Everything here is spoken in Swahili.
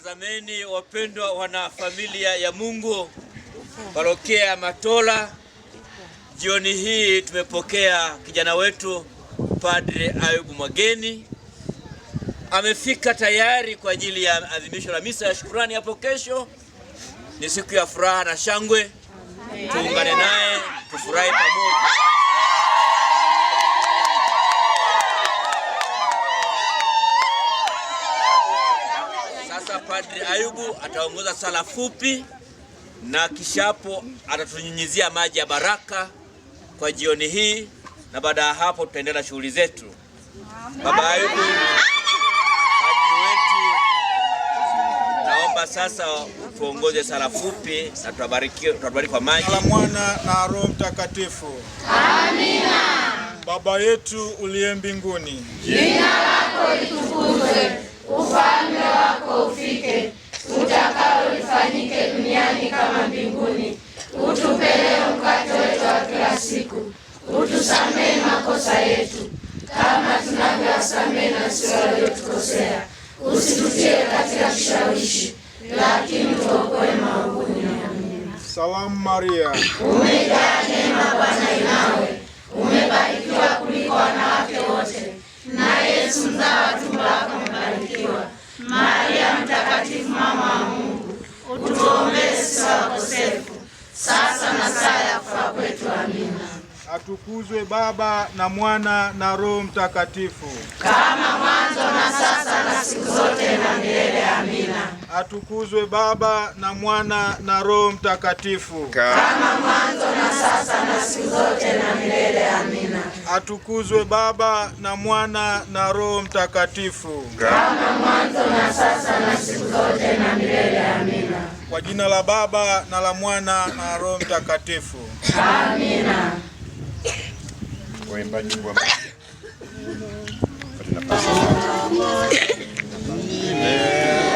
Tazameni wapendwa wana familia ya Mungu, parokia ya Matola. Jioni hii tumepokea kijana wetu Padre Ayubu Mwageni. Amefika tayari kwa ajili ya adhimisho la misa ya shukrani hapo kesho. Ni siku ya furaha na shangwe. Tuungane naye tufurahi pamoja. Sasa Padre Ayubu ataongoza sala fupi na kishapo atatunyunyizia maji ya baraka kwa jioni hii, na baada ya hapo tutaendelea na shughuli zetu. Baba Ayubu, padre wetu, naomba sasa tuongoze sala fupi na tutabariki kwa maji. Kwa Mwana na Roho Mtakatifu. Amina. Baba yetu uliye mbinguni, jina lako litukuzwe, ufalme wako ufike, utakalo lifanyike duniani kama mbinguni. Utupe leo mkate wetu wa kila siku. Utusamehe makosa yetu kama tunavyowasamehe na sisi waliotukosea. Usitutie katika kishawishi, lakini tuokoe maovuni. Amina. Salamu Maria, umejaa neema, Bwana yu nawe, umebarikiwa kuliko wanawake wote, na Yesu mzao wa tumbo lako umebarikiwa. Maria mtakatifu, mama wa Mungu, utuombee sisi wakosefu, sasa na saa ya kufa kwetu. Amina. Atukuzwe Baba na Mwana na Roho Mtakatifu, kama mwanzo na sasa na siku zote na milele. Amina. Atukuzwe Baba na Mwana na Roho Mtakatifu, kama mwanzo na sasa na siku zote na milele. Amina. Atukuzwe Baba na Mwana na Roho Mtakatifu, kama mwanzo na sasa na siku zote na milele. Amina. Kwa jina la Baba na la Mwana na Roho Mtakatifu. Amina. Waimbaji wa Amina.